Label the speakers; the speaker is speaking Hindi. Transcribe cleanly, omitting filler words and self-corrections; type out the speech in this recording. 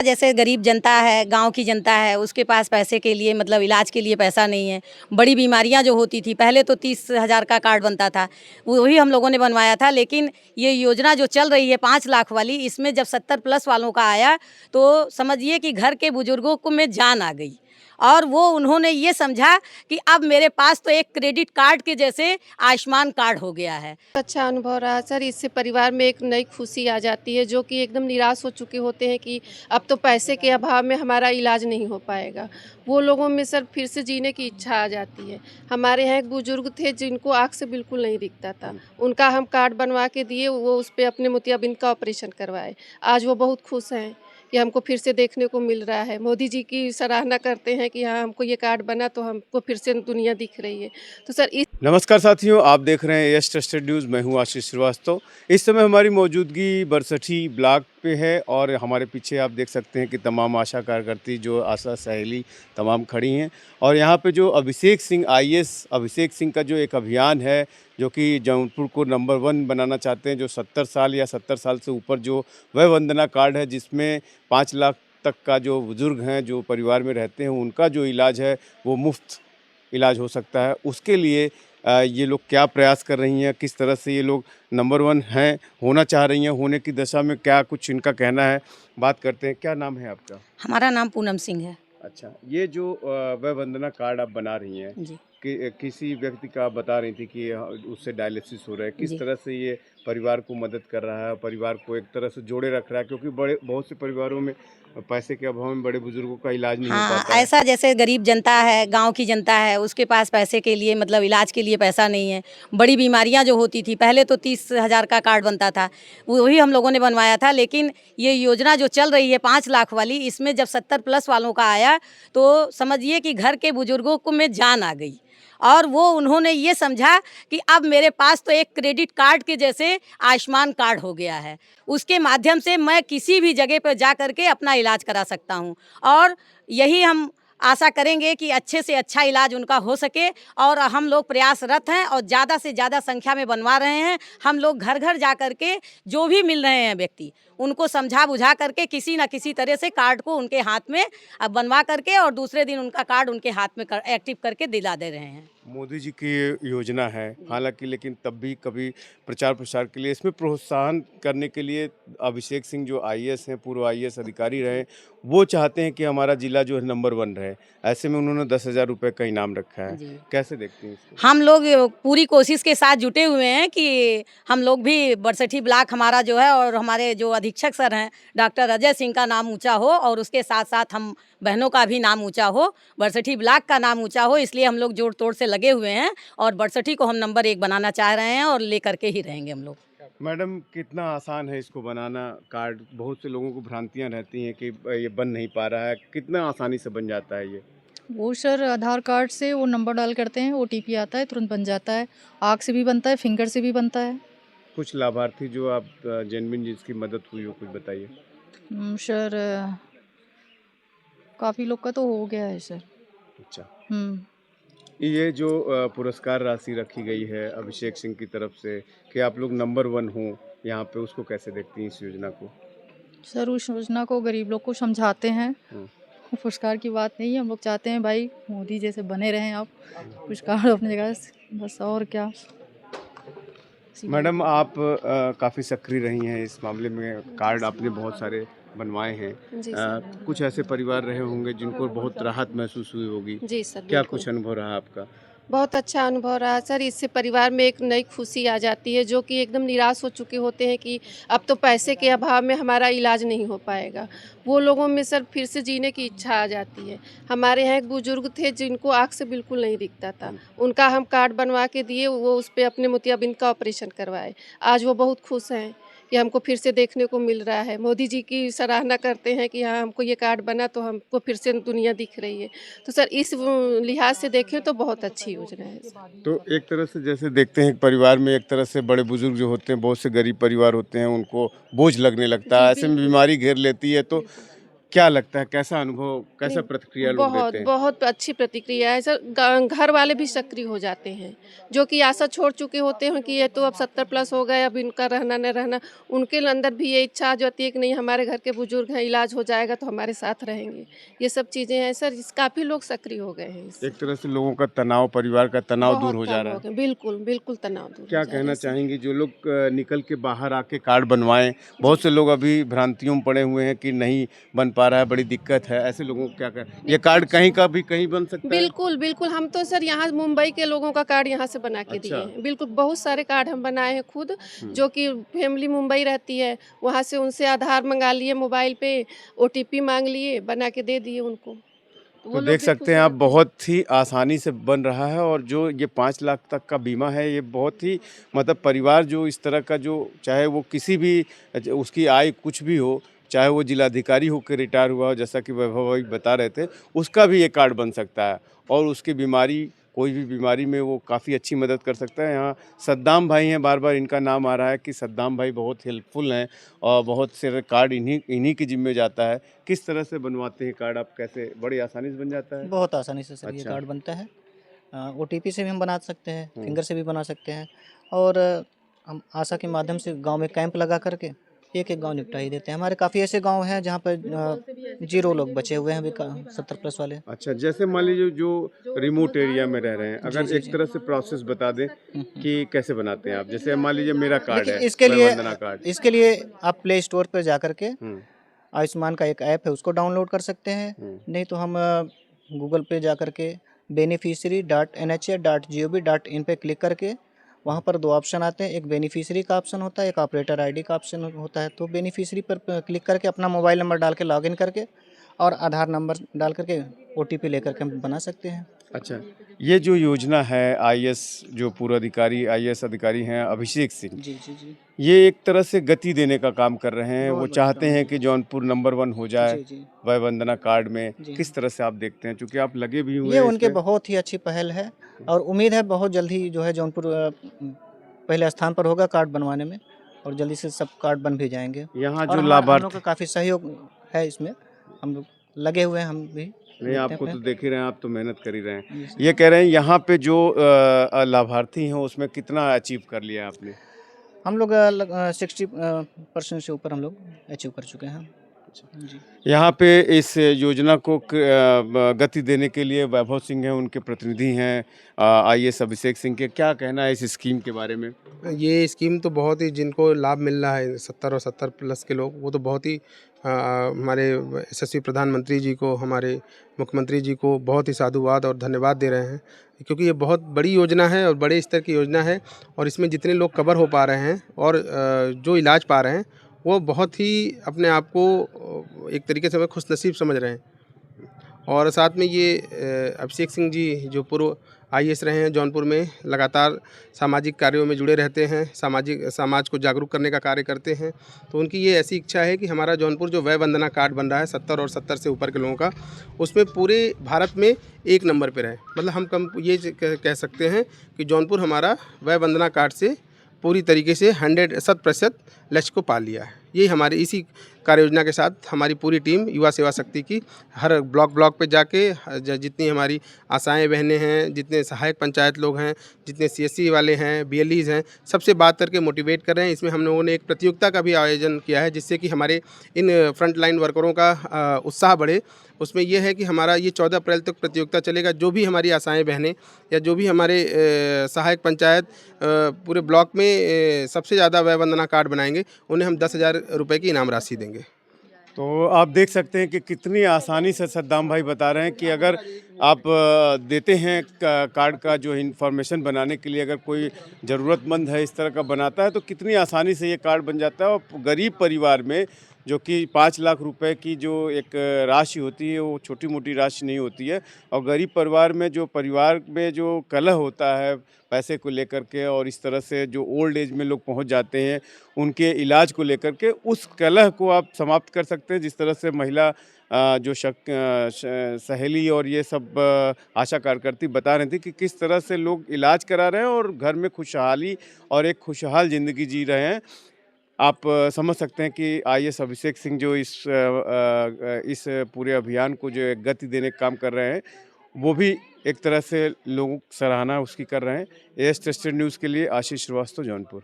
Speaker 1: जैसे गरीब जनता है, गांव की जनता है, उसके पास पैसे के लिए मतलब इलाज के लिए पैसा नहीं है। बड़ी बीमारियां जो होती थी, पहले तो 30,000 का कार्ड बनता था, वही हम लोगों ने बनवाया था। लेकिन ये योजना जो चल रही है 5 लाख वाली, इसमें जब 70 प्लस वालों का आया तो समझिए कि घर के बुजुर्गों को में जान आ गई। और वो उन्होंने ये समझा कि अब मेरे पास तो एक क्रेडिट कार्ड के जैसे आयुष्मान कार्ड हो गया है।
Speaker 2: अच्छा अनुभव रहा सर। इससे परिवार में एक नई खुशी आ जाती है, जो कि एकदम निराश हो चुके होते हैं कि अब तो पैसे के अभाव में हमारा इलाज नहीं हो पाएगा। वो लोगों में सर फिर से जीने की इच्छा आ जाती है। हमारे यहाँ एक बुजुर्ग थे जिनको आँख से बिल्कुल नहीं दिखता था, उनका हम कार्ड बनवा के दिए, वो उस पर अपने मोतियाबिंद का ऑपरेशन करवाए। आज वो बहुत खुश हैं कि हमको फिर से देखने को मिल रहा है। मोदी जी की सराहना करते हैं कि हाँ, हमको ये कार्ड बना तो हमको फिर से दुनिया दिख रही है। तो सर इस
Speaker 3: नमस्कार साथियों, आप देख रहे हैं यस ट्रस्टेड न्यूज़। मैं हूं आशीष श्रीवास्तव। इस समय हमारी मौजूदगी बरसठी ब्लॉक पे है और हमारे पीछे आप देख सकते हैं कि तमाम आशा कार्यकर्ती जो आशा सहेली तमाम खड़ी हैं। और यहाँ पे जो अभिषेक सिंह आईएएस अभिषेक सिंह का जो एक अभियान है, जो कि जौनपुर को नंबर 1 बनाना चाहते हैं, जो 70 साल या 70 साल से ऊपर जो वय वंदना कार्ड है, जिसमें 5 लाख तक का जो बुज़ुर्ग हैं, जो परिवार में रहते हैं, उनका जो इलाज है वो मुफ्त इलाज हो सकता है। उसके लिए ये लोग क्या प्रयास कर रही हैं, किस तरह से ये लोग नंबर 1 हैं, होना चाह रही हैं, होने की दशा में क्या कुछ इनका कहना है, बात करते हैं। क्या नाम है आपका?
Speaker 1: हमारा नाम पूनम सिंह है
Speaker 3: अच्छा, ये जो वय वंदना कार्ड आप बना रही हैं,
Speaker 1: जी।
Speaker 3: कि किसी व्यक्ति का आप बता रही थी कि उससे डायलिसिस हो रहा है, किस
Speaker 1: जी।
Speaker 3: तरह से ये परिवार को मदद कर रहा है, परिवार को एक तरह से जोड़े रख रहा है, क्योंकि बड़े बहुत से परिवारों में पैसे के अभाव में बड़े बुजुर्गों का इलाज नहीं हो
Speaker 1: हाँ,
Speaker 3: पाता है।
Speaker 1: ऐसा जैसे गरीब जनता है, गांव की जनता है, उसके पास पैसे के लिए मतलब इलाज के लिए पैसा नहीं है। बड़ी बीमारियां जो होती थी, पहले तो 30,000 का कार्ड बनता था, वही हम लोगों ने बनवाया था। लेकिन ये योजना जो चल रही है 5 लाख वाली, इसमें जब 70 प्लस वालों का आया तो समझिए कि घर के बुजुर्गों को में जान आ गई। और वो उन्होंने ये समझा कि अब मेरे पास तो एक क्रेडिट कार्ड के जैसे आयुष्मान कार्ड हो गया है। उसके माध्यम से मैं किसी भी जगह पर जा कर के अपना इलाज करा सकता हूँ। और यही हम आशा करेंगे कि अच्छे से अच्छा इलाज उनका हो सके। और हम लोग प्रयासरत हैं और ज़्यादा से ज़्यादा संख्या में बनवा रहे हैं। हम लोग घर घर जा कर के जो भी मिल रहे हैं व्यक्ति, उनको समझा बुझा करके किसी न किसी तरह से कार्ड को उनके हाथ में अब बनवा करके और दूसरे दिन उनका कार्ड उनके हाथ में एक्टिव करके दिला दे रहे हैं।
Speaker 3: मोदी जी की ये योजना है, हालांकि लेकिन तब भी कभी प्रचार प्रसार के लिए इसमें प्रोत्साहन करने के लिए अभिषेक सिंह जो आईएएस हैं, पूर्व आईएएस अधिकारी रहे, वो चाहते हैं कि हमारा जिला जो है नंबर 1 रहे। ऐसे में उन्होंने 10,000 रुपये का इनाम रखा है।
Speaker 1: जी।
Speaker 3: कैसे देखते हैं इसको?
Speaker 1: हम लोग पूरी कोशिश के साथ जुटे हुए हैं कि हम लोग भी बरसठी ब्लॉक हमारा जो है और हमारे जो अधीक्षक सर हैं डॉक्टर अजय सिंह का नाम ऊंचा हो और उसके साथ साथ हम बहनों का भी नाम ऊंचा हो, बरसठी ब्लॉक का नाम ऊंचा हो। इसलिए हम लोग जोड़ तोड़ से लगे हुए हैं और बरसठी को हम नंबर 1 बनाना चाह रहे हैं और लेकर के ही रहेंगे हम लोग।
Speaker 3: मैडम, कितना आसान है इसको बनाना कार्ड? बहुत से लोगों को भ्रांतियां रहती हैं कि ये बन नहीं पा रहा है, कितना आसानी से बन जाता है ये?
Speaker 4: वो सर आधार कार्ड से वो नंबर डाल करते हैं, ओटीपी आता है, तुरंत बन जाता है। आँख से भी बनता है, फिंगर से भी बनता है।
Speaker 3: कुछ लाभार्थी जो आप जेनविन जिसकी मदद हुई हो, कुछ बताइए।
Speaker 4: सर काफ़ी लोग का तो हो गया है सर।
Speaker 3: अच्छा,
Speaker 4: हुँ।
Speaker 3: ये जो पुरस्कार राशि रखी गई है अभिषेक सिंह की तरफ से कि आप लोग नंबर 1 हो यहाँ पे, उसको कैसे देखती हैं इस योजना को?
Speaker 4: सर उस योजना को गरीब लोग को समझाते हैं।
Speaker 3: हुँ।
Speaker 4: पुरस्कार की बात नहीं है, हम लोग चाहते हैं भाई मोदी जैसे बने रहें आप। पुरस्कार अपनी जगह बस और क्या।
Speaker 3: मैडम, आप काफ़ी सक्रिय रही हैं इस मामले में, कार्ड आपने बहुत सारे बनवाए हैं।
Speaker 2: जी सर।
Speaker 3: कुछ ऐसे परिवार रहे होंगे जिनको बहुत राहत महसूस हुई होगी।
Speaker 2: जी सर,
Speaker 3: क्या
Speaker 2: बिल्कुल।
Speaker 3: कुछ अनुभव रहा आपका?
Speaker 2: बहुत अच्छा अनुभव रहा सर। इससे परिवार में एक नई खुशी आ जाती है, जो कि एकदम निराश हो चुके होते हैं कि अब तो पैसे के अभाव में हमारा इलाज नहीं हो पाएगा। वो लोगों में सर फिर से जीने की इच्छा आ जाती है। हमारे यहाँ एक बुजुर्ग थे जिनको आँख से बिल्कुल नहीं दिखता था, उनका हम कार्ड बनवा के दिए, वो उस पर अपने मोतियाबिंद का ऑपरेशन करवाए। आज वो बहुत खुश हैं कि हमको फिर से देखने को मिल रहा है। मोदी जी की सराहना करते हैं कि हाँ, हमको ये कार्ड बना तो हमको फिर से दुनिया दिख रही है। तो सर इस लिहाज से देखें तो बहुत अच्छी योजना है।
Speaker 3: तो एक तरह से जैसे देखते हैं परिवार में एक तरह से बड़े बुजुर्ग जो होते हैं, बहुत से गरीब परिवार होते हैं, उनको बोझ लगने लगता
Speaker 2: जी,
Speaker 3: है, ऐसे में
Speaker 2: बिल्कुल।
Speaker 3: बीमारी घेर लेती है, तो
Speaker 2: बिल्कुल।
Speaker 3: क्या लगता है, कैसा अनुभव, कैसा
Speaker 2: नहीं,
Speaker 3: प्रतिक्रिया लोग
Speaker 2: बहुत
Speaker 3: देते हैं?
Speaker 2: बहुत अच्छी प्रतिक्रिया है सर। घर वाले भी सक्रिय हो जाते हैं, जो कि आशा छोड़ चुके होते हैं कि ये तो अब 70 प्लस हो गए, अब इनका रहना न रहना। उनके अंदर भी ये इच्छा आ जाती है कि नहीं, हमारे घर के बुजुर्ग हैं, इलाज हो जाएगा तो हमारे साथ रहेंगे। ये सब चीज़ें हैं सर, काफ़ी लोग सक्रिय हो गए हैं इससे।
Speaker 3: एक तरह से लोगों का तनाव, परिवार का तनाव दूर
Speaker 2: बहुत
Speaker 3: हो जा
Speaker 2: कम
Speaker 3: रहा
Speaker 2: हो
Speaker 3: है।
Speaker 2: गए, बिल्कुल बिल्कुल तनाव दूर हो
Speaker 3: क्या
Speaker 2: जा रहा
Speaker 3: कहना
Speaker 2: है सर।
Speaker 3: चाहेंगी जो लोग निकल के बाहर आके कार्ड बनवाएं? बहुत से लोग अभी भ्रांतियों में पड़े हुए हैं कि नहीं बन पा रहा है, बड़ी दिक्कत है। ऐसे लोगों को क्या कहें?
Speaker 2: नहीं
Speaker 3: ये कार्ड
Speaker 2: कुछ
Speaker 3: कहीं का भी कहीं बन सकता है?
Speaker 2: बिल्कुल, बिल्कुल। हम तो सर यहाँ मुंबई के लोगों का कार्ड यहाँ से बना के दिए
Speaker 3: अच्छा।
Speaker 2: हैं। बिल्कुल, बहुत सारे कार्ड हम बनाए हैं खुद,
Speaker 3: हुँ।
Speaker 2: जो कि फैमिली मुंबई रहती है, वहाँ से उनसे आधार मँगा लिए मोबाइल पे, ओटीपी माँग लिए, बना के दे दिए उनको। तो
Speaker 3: तो
Speaker 2: वो लोग
Speaker 3: देख
Speaker 2: भी
Speaker 3: सकते
Speaker 2: खुश
Speaker 3: हैं आप,
Speaker 2: रहते हैं।
Speaker 3: बहुत ही आसानी से बन रहा है। और जो ये 5 लाख तक का बीमा है, ये बहुत ही मतलब परिवार जो इस तरह का, जो चाहे वो किसी भी उसकी आय कुछ भी हो, चाहे वो जिलाधिकारी होकर रिटायर हुआ हो, जैसा कि वैभव भाई बता रहे थे, उसका भी ये कार्ड बन सकता है और उसकी बीमारी, कोई भी बीमारी में वो काफ़ी अच्छी मदद कर सकता है। यहाँ सद्दाम भाई हैं, बार-बार इनका नाम आ रहा है कि सद्दाम भाई बहुत हेल्पफुल हैं और बहुत से कार्ड इन्हीं इन्हीं के ज़िम्मे जाता है। किस तरह से बनवाते हैं कार्ड आप, कैसे? बड़ी आसानी से बन जाता है?
Speaker 5: बहुत आसानी से सर ये
Speaker 3: अच्छा।
Speaker 5: कार्ड बनता है। ओटीपी से भी हम बना सकते हैं,
Speaker 3: हुँ।
Speaker 5: फिंगर से भी बना सकते हैं और हम आशा के माध्यम से गांव में कैंप लगा करके एक-एक गांव निपटा ही देते हैं। हमारे काफ़ी ऐसे गांव हैं जहां पर 0 लोग बचे हुए हैं अभी 70 प्लस वाले।
Speaker 3: अच्छा, जैसे मान लीजिए जो रिमोट एरिया में रह रहे हैं,
Speaker 5: जी,
Speaker 3: अगर
Speaker 5: जी,
Speaker 3: एक
Speaker 5: जी।
Speaker 3: तरह से प्रोसेस बता दें
Speaker 5: हुँ, हुँ।
Speaker 3: कि कैसे बनाते हैं आप? जैसे मान लीजिए मेरा कार्ड
Speaker 5: देखिए
Speaker 3: है,
Speaker 5: इसके
Speaker 3: वय
Speaker 5: लिए
Speaker 3: वंदना कार्ड।
Speaker 5: इसके लिए आप प्ले स्टोर पर जा कर के
Speaker 3: हुँ,
Speaker 5: आयुष्मान का एक ऐप है उसको डाउनलोड कर सकते हैं।
Speaker 3: हुँ।
Speaker 5: नहीं तो हम गूगल पे जा कर के beneficiary.nha.gov.in पे क्लिक करके वहाँ पर 2 ऑप्शन आते हैं, एक बेनिफिशियरी का ऑप्शन होता है, एक ऑपरेटर आईडी का ऑप्शन होता है। तो बेनिफिशियरी पर क्लिक करके अपना मोबाइल नंबर डाल के लॉगिन करके और आधार नंबर डाल करके ओटीपी लेकर के हम बना सकते हैं।
Speaker 3: अच्छा, ये जो योजना है, आईएएस जो पूर्व अधिकारी आईएएस अधिकारी हैं अभिषेक सिंह,
Speaker 5: जी, जी, जी।
Speaker 3: ये एक तरह से गति देने का काम कर रहे हैं। वो
Speaker 5: बहुत बढ़िया
Speaker 3: चाहते
Speaker 5: काम
Speaker 3: हैं
Speaker 5: है।
Speaker 3: कि जौनपुर नंबर 1 हो जाए
Speaker 5: जी, जी।
Speaker 3: वय वंदना कार्ड में।
Speaker 5: जी
Speaker 3: किस
Speaker 5: हाँ।
Speaker 3: तरह से आप देखते हैं? चूँकि आप लगे भी हुए
Speaker 5: ये
Speaker 3: हैं
Speaker 5: उनके
Speaker 3: इसमें।
Speaker 5: बहुत ही अच्छी पहल है और उम्मीद है बहुत जल्द ही जो है जौनपुर पहले स्थान पर होगा कार्ड बनवाने में और जल्दी से सब कार्ड बन भी जाएँगे।
Speaker 3: यहाँ
Speaker 5: और
Speaker 3: जो
Speaker 5: हम लोग
Speaker 3: लाभार्थी,
Speaker 5: का काफ़ी सहयोग है इसमें। हम लोग लगे हुए हैं, हम भी
Speaker 3: नहीं
Speaker 5: देखते हैं
Speaker 3: आपको
Speaker 5: अपने।
Speaker 3: तो देख ही रहे हैं, आप तो मेहनत कर ही रहे हैं।
Speaker 5: जी सर।
Speaker 3: ये कह रहे हैं यहाँ पे जो लाभार्थी हैं उसमें कितना अचीव कर लिया आपने?
Speaker 5: हम लोग 60% से ऊपर हम लोग अचीव कर चुके हैं। जी।
Speaker 3: यहाँ पे इस योजना को गति देने के लिए वैभव सिंह हैं, उनके प्रतिनिधि हैं आईएएस अभिषेक सिंह के। क्या कहना है इस स्कीम के बारे में?
Speaker 6: ये स्कीम तो बहुत ही, जिनको लाभ मिल रहा है 70 और 70 प्लस के लोग, वो तो बहुत ही हमारे यशस्वी प्रधानमंत्री जी को, हमारे मुख्यमंत्री जी को बहुत ही साधुवाद और धन्यवाद दे रहे हैं, क्योंकि ये बहुत बड़ी योजना है और बड़े स्तर की योजना है और इसमें जितने लोग कवर हो पा रहे हैं और जो इलाज पा रहे हैं, वो बहुत ही अपने आप को एक तरीके से मैं खुशनसीब समझ रहे हैं। और साथ में ये अभिषेक सिंह जी जो पूर्व आईएएस रहे हैं जौनपुर में, लगातार सामाजिक कार्यों में जुड़े रहते हैं, समाज को जागरूक करने का कार्य करते हैं। तो उनकी ये ऐसी इच्छा है कि हमारा जौनपुर जो वय वंदना कार्ड बन रहा है 70 और 70 से ऊपर के लोगों का, उसमें पूरे भारत में 1 नंबर पे रहे। मतलब हम कम ये कह सकते हैं कि जौनपुर हमारा वय वंदना कार्ड से पूरी तरीके से 100% लक्ष्य को पा लिया है। यही हमारी इसी कार्य योजना के साथ हमारी पूरी टीम युवा सेवा शक्ति की हर ब्लॉक पे जाके जितनी हमारी आशाएं बहनें हैं, जितने सहायक पंचायत लोग हैं, जितने सीएससी वाले हैं, बीएलईज़ हैं, सबसे बात करके मोटिवेट कर रहे हैं। इसमें हम लोगों ने एक प्रतियोगिता का भी आयोजन किया है, जिससे कि हमारे इन फ्रंट लाइन वर्करों का उत्साह बढ़े। उसमें यह है कि हमारा ये 14 अप्रैल तक प्रतियोगिता चलेगा। जो भी हमारी आशाएं बहनें या जो भी हमारे सहायक पंचायत पूरे ब्लॉक में सबसे ज़्यादा वय वंदना कार्ड बनाएंगे, उन्हें हम 10,000 रुपये की इनाम राशि देंगे।
Speaker 3: तो आप देख सकते हैं कि कितनी आसानी से सद्दाम भाई बता रहे हैं कि अगर आप देते हैं कार्ड का जो इन्फॉर्मेशन बनाने के लिए, अगर कोई ज़रूरतमंद है इस तरह का बनाता है, तो कितनी आसानी से ये कार्ड बन जाता है। और गरीब परिवार में जो कि 5 लाख रुपए की जो एक राशि होती है, वो छोटी मोटी राशि नहीं होती है। और गरीब परिवार में जो कलह होता है पैसे को लेकर के, और इस तरह से जो ओल्ड एज में लोग पहुंच जाते हैं उनके इलाज को लेकर के, उस कलह को आप समाप्त कर सकते हैं। जिस तरह से महिला जो सहेली और ये सब आशा कार्यकर्ती बता रही थी कि किस तरह से लोग इलाज करा रहे हैं और घर में खुशहाली और एक खुशहाल ज़िंदगी जी रहे हैं। आप समझ सकते हैं कि आईएएस अभिषेक सिंह जो इस पूरे अभियान को जो एक गति देने का काम कर रहे हैं, वो भी एक तरह से लोग सराहना उसकी कर रहे हैं। एएस ट्रस्टेड न्यूज़ के लिए आशीष श्रीवास्तव, जौनपुर।